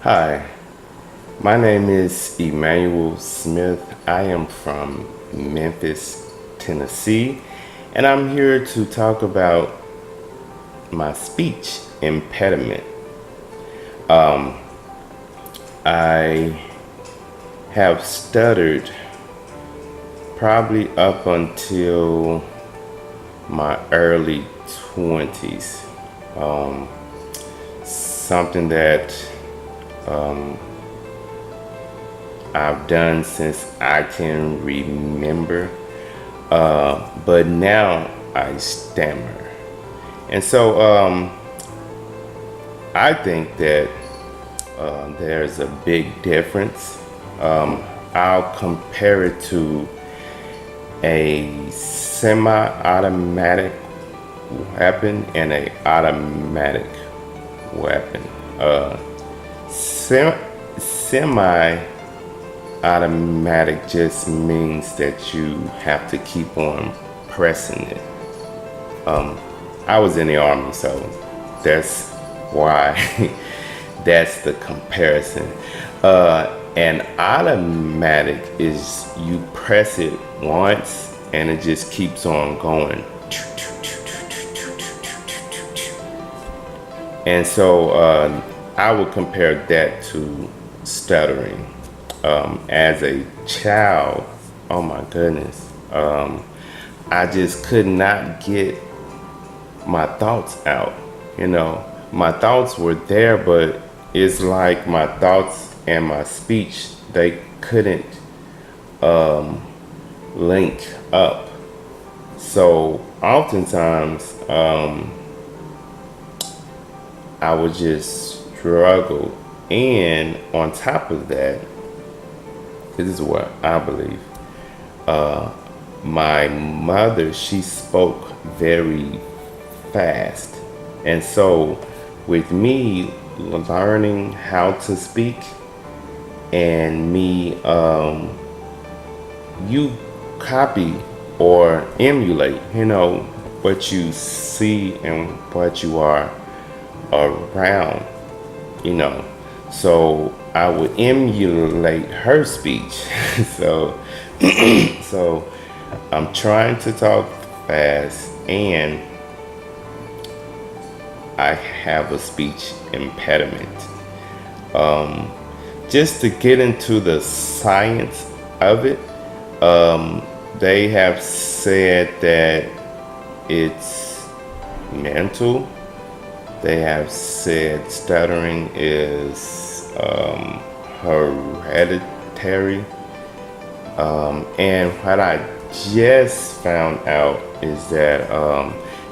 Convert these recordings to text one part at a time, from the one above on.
Hi, my name is Emmanuel Smith. I am from Memphis, Tennessee, and I'm here to talk about my speech impediment. I have stuttered probably up until my early 20s. Something that I've done since I can remember, but now I stammer. And so I think that there's a big difference. I'll compare it to a semi-automatic weapon and a automatic weapon. Semi-automatic just means that you have to keep on pressing it. I was in the army, so that's why that's the comparison. And automatic is you press it once and it just keeps on going. And so I would compare that to stuttering. As a child, oh my goodness, I just could not get my thoughts out. My thoughts were there, but it's like my thoughts and my speech, they couldn't link up. So oftentimes, I would just struggle. And on top of that, this is what I believe. My mother, she spoke very fast. And so with me learning how to speak and me, you copy or emulate, what you see and what you are around, you know. So I would emulate her speech. so so I'm trying to talk fast and I have a speech impediment. Just to get into the science of it, they have said that it's mental. They have said stuttering is hereditary. And what I just found out is that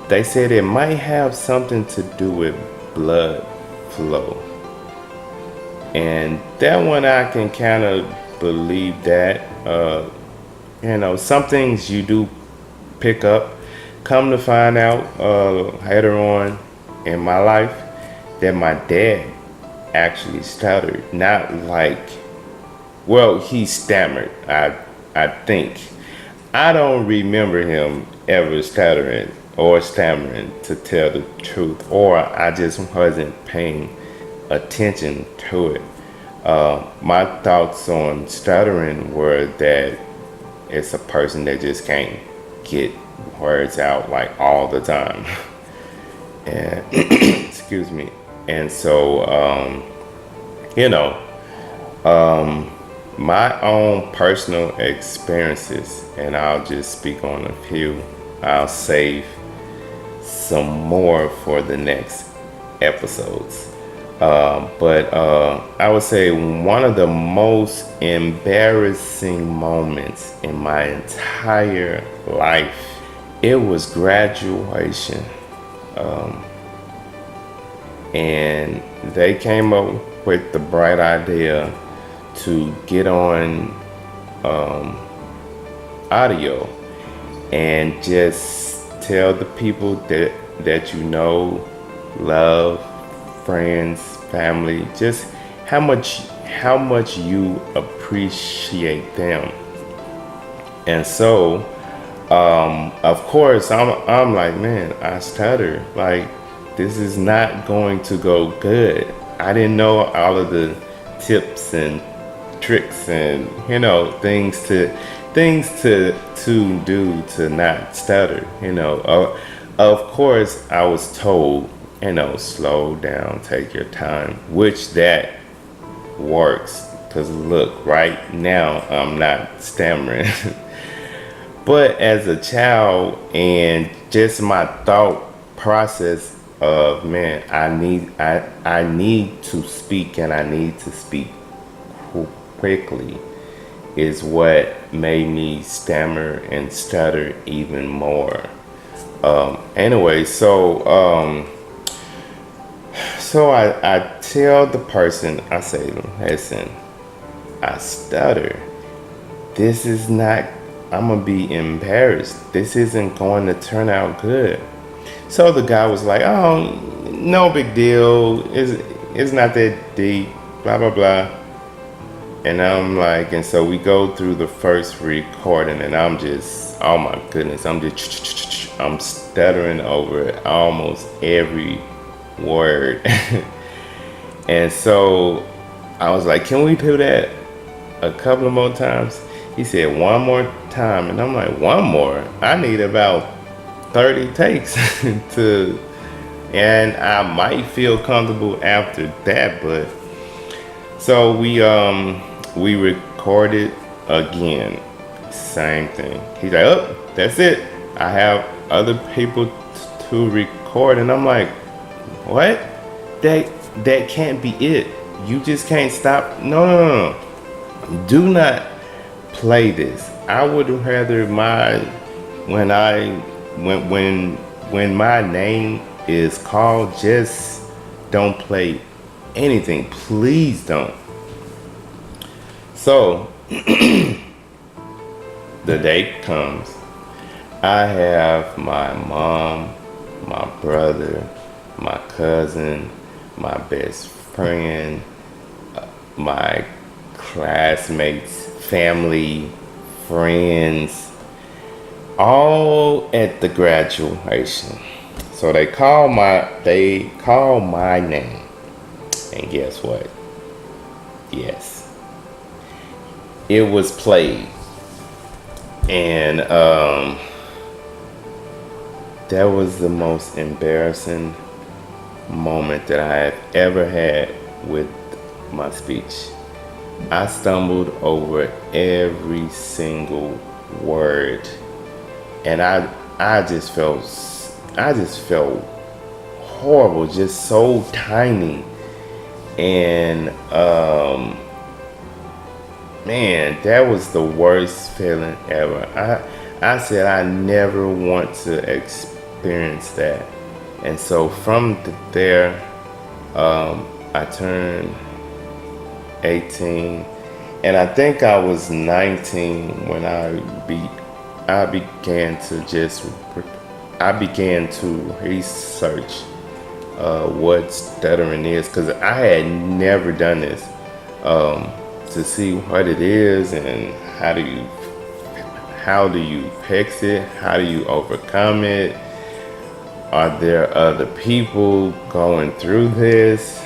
they said it might have something to do with blood flow. And that one I can kind of believe that. Some things you do pick up. Come to find out later on in my life that my dad actually stuttered. Not like, well, he stammered, I think. I don't remember him ever stuttering or stammering, to tell the truth, or I just wasn't paying attention to it. My thoughts on stuttering were that it's a person that just can't get words out like all the time. And excuse me. And so, my own personal experiences, and I'll just speak on a few. I'll save some more for the next episodes. But I would say one of the most embarrassing moments in my entire life, it was graduation. And they came up with the bright idea to get on audio and just tell the people that love, friends, family, just how much you appreciate them. And so of course I'm like, man, I stutter, like this is not going to go good. I didn't know all of the tips and tricks and things to do to not stutter. Of course, I was told, slow down, take your time, which that works. Cause look, right now I'm not stammering. But as a child, and just my thought process of, man, I need to speak, and I need to speak quickly, is what made me stammer and stutter even more. Anyway, so I tell the person, I say, listen, I stutter. This is not, I'm gonna be embarrassed. This isn't going to turn out good. So the guy was like, oh, no big deal. It's not that deep, blah, blah, blah. And I'm like, and so we go through the first recording, and I'm just, oh my goodness, I'm stuttering over almost every word. And so I was like, can we do that a couple of more times? He said, one more time. And I'm like, one more? I need about 30 takes and I might feel comfortable after that. But so we recorded again, same thing. He's like, oh, that's it, I have other people to record. And I'm like, what? That can't be it. You just can't stop. No. Do not play this. I would rather when my name is called, just don't play anything. Please don't. So the day comes. I have my mom, my brother, my cousin, my best friend, my classmates, family, friends, all at the graduation. So they call my name. And guess what? Yes. It was played. And that was the most embarrassing moment that I have ever had with my speech. I stumbled over every single word, and I just felt horrible, just so tiny. And man, that was the worst feeling ever. I said I never want to experience that. And so from there, I turned 18, and I think I was 19 when I began to research what stuttering is, because I had never done this, to see what it is and how do you fix it, how do you overcome it. Are there other people going through this?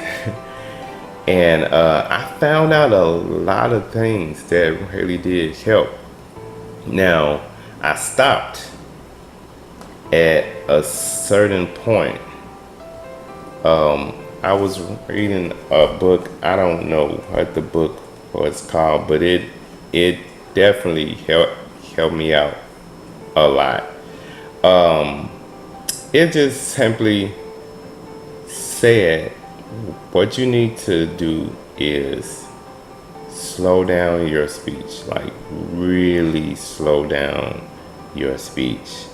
And I found out a lot of things that really did help. Now, I stopped at a certain point. I was reading a book. I don't know what the book was called, but it definitely helped me out a lot. It just simply said, what you need to do is slow down your speech, like really slow down your speech.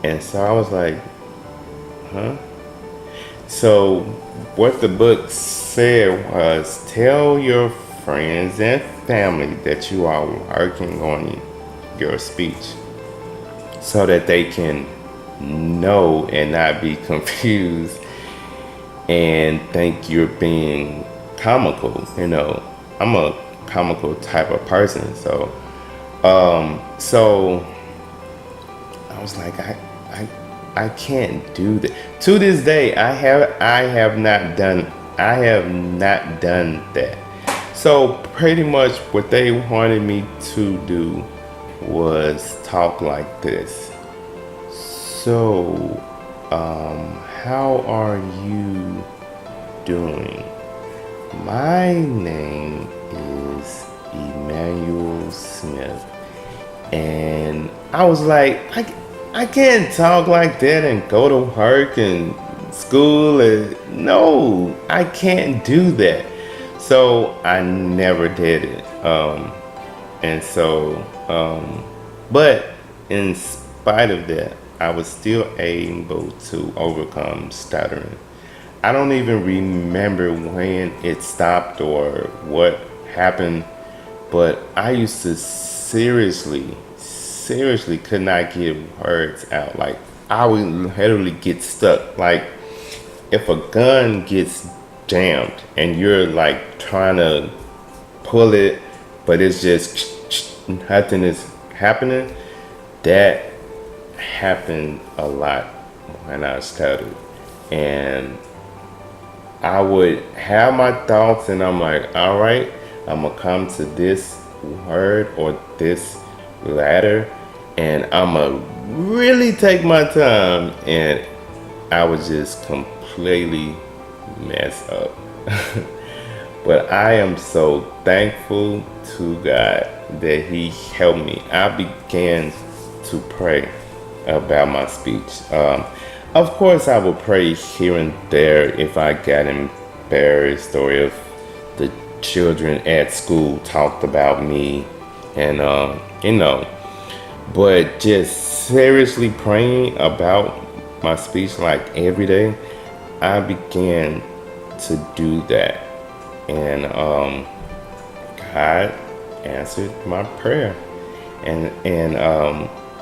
And so I was like, huh? So what the book said was, tell your friends and family that you are working on your speech so that they can know and not be confused and think you're being comical. I'm a comical type of person. So I was like, I can't do that. To this day, I have not done I have not done that. So pretty much what they wanted me to do was talk like this. So, how are you doing? My name is Emmanuel Smith. And I was like, I can't talk like that and go to work and school. And no, I can't do that. So I never did it. And so, but in spite of that, I was still able to overcome stuttering. I don't even remember when it stopped or what happened, but I used to seriously could not get words out. Like I would literally get stuck. Like if a gun gets jammed and you're like trying to pull it, but it's just nothing is happening. That happened a lot when I started, and I would have my thoughts, and I'm like, all right, I'm gonna come to this word or this letter, and I'm gonna really take my time, and I would just completely mess up. But I am so thankful to God that He helped me. I began to pray about my speech. Of course, I would pray here and there if I got embarrassed or if the children at school talked about me, and but just seriously praying about my speech like every day, I began to do that, and God answered my prayer, and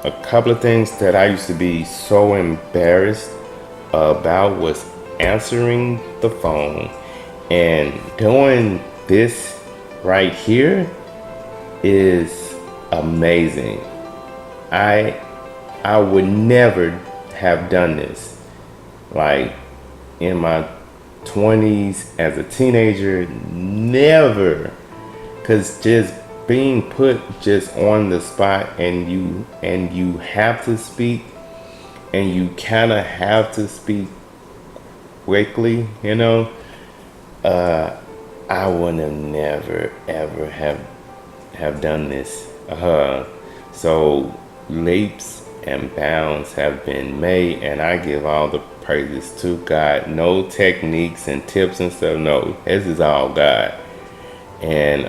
a couple of things that I used to be so embarrassed about was answering the phone, and doing this right here is amazing. I would never have done this like in my 20s as a teenager, never, because just being put just on the spot, and you have to speak, and you kind of have to speak quickly, I would have never ever have done this. So leaps and bounds have been made, and I give all the praises to God. No techniques and tips and stuff. No, this is all God. And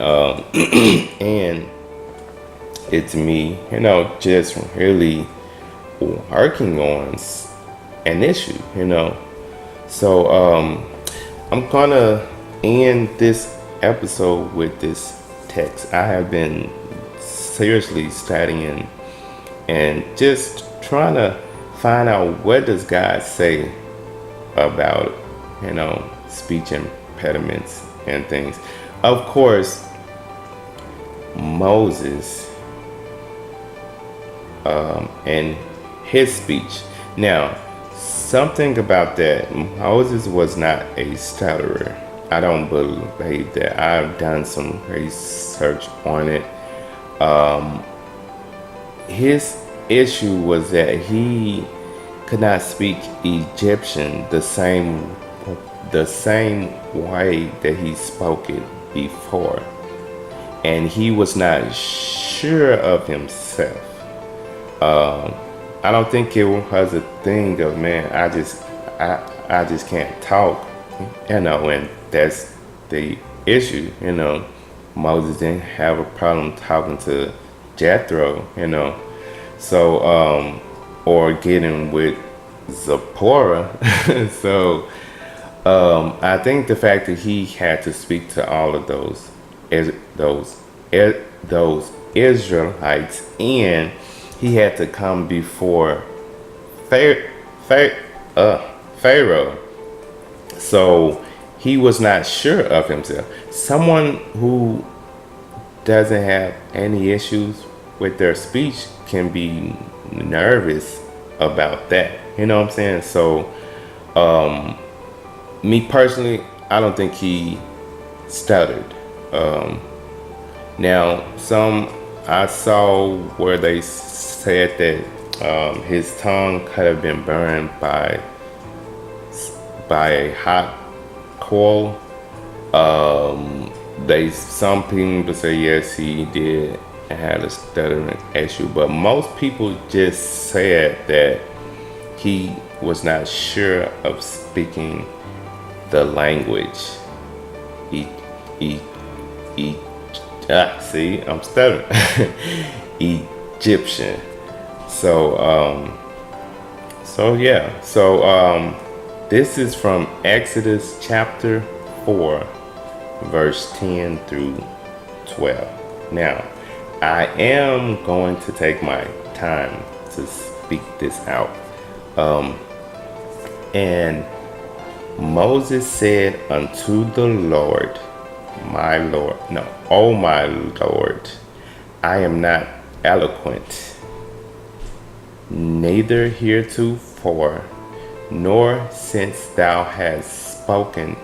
and it's me, just really working on an issue, So I'm gonna end this episode with this text. I have been seriously studying and just trying to find out what does God say about, speech impediments and things. Of course, Moses and his speech. Now, something about that, Moses was not a stutterer. I don't believe that. I've done some research on it. His issue was that he could not speak Egyptian the same way that he spoke it before, and he was not sure of himself. I don't think it was a thing of, man, I just can't talk, and that's the issue. Moses didn't have a problem talking to Jethro, so or getting with Zipporah. So I think the fact that he had to speak to all of those Israelites, and he had to come before Pharaoh. So he was not sure of himself. Someone who doesn't have any issues with their speech can be nervous about that. You know what I'm saying? So me personally, I don't think he stuttered. Now, some I saw where they said that his tongue could have been burned by a hot coal. Some people say yes, he did had a stuttering issue, but most people just said that he was not sure of speaking the language. See, I'm stuttering. Egyptian. This is from Exodus chapter 4, verse 10 through 12. Now, I am going to take my time to speak this out. And Moses said unto the Lord, O my Lord, I am not eloquent, neither heretofore, nor since thou hast spoken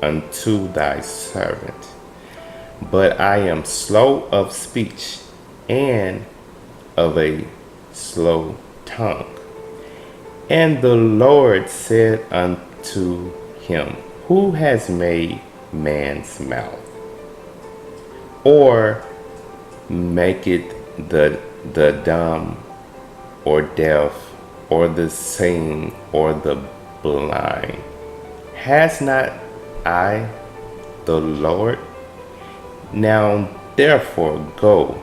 unto thy servant. But I am slow of speech and of a slow tongue. And the Lord said unto him, Who has made man's mouth? Or make it the dumb or deaf or the seeing or the blind? Has not I the Lord? Now therefore go,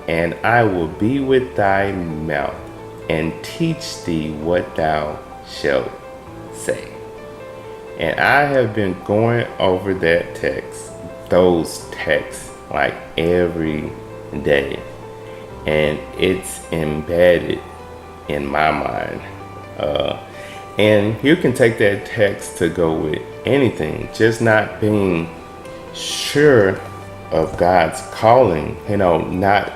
and I will be with thy mouth, and teach thee what thou shalt say. And I have been going over those texts like every day, and it's embedded in my mind. And you can take that text to go with anything, just not being sure of God's calling. Not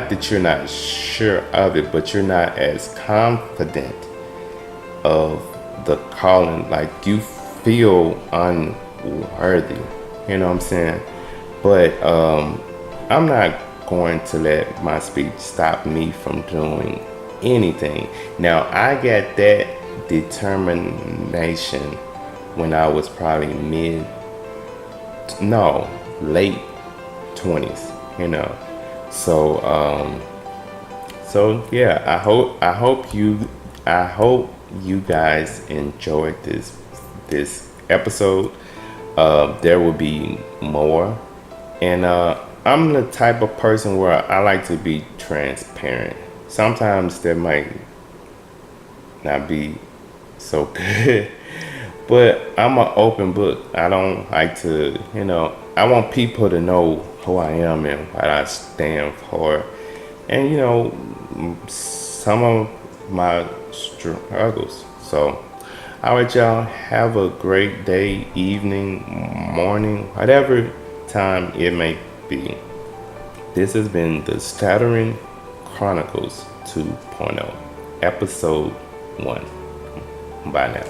that you're not sure of it, but you're not as confident of the calling, like you feel unworthy. You know what I'm saying? But I'm not going to let my speech stop me from doing anything. Now, I got that determination when I was probably late 20s, So yeah, I hope you guys enjoyed this episode. There will be more, and I'm the type of person where I like to be transparent. Sometimes that might not be so good, but I'm an open book. I don't like to, I want people to know who I am and what I stand for, and some of my struggles. So, all right, y'all, have a great day, evening, morning, whatever time it may be. This has been the Stuttering Chronicles 2.0, episode 1. Bye now.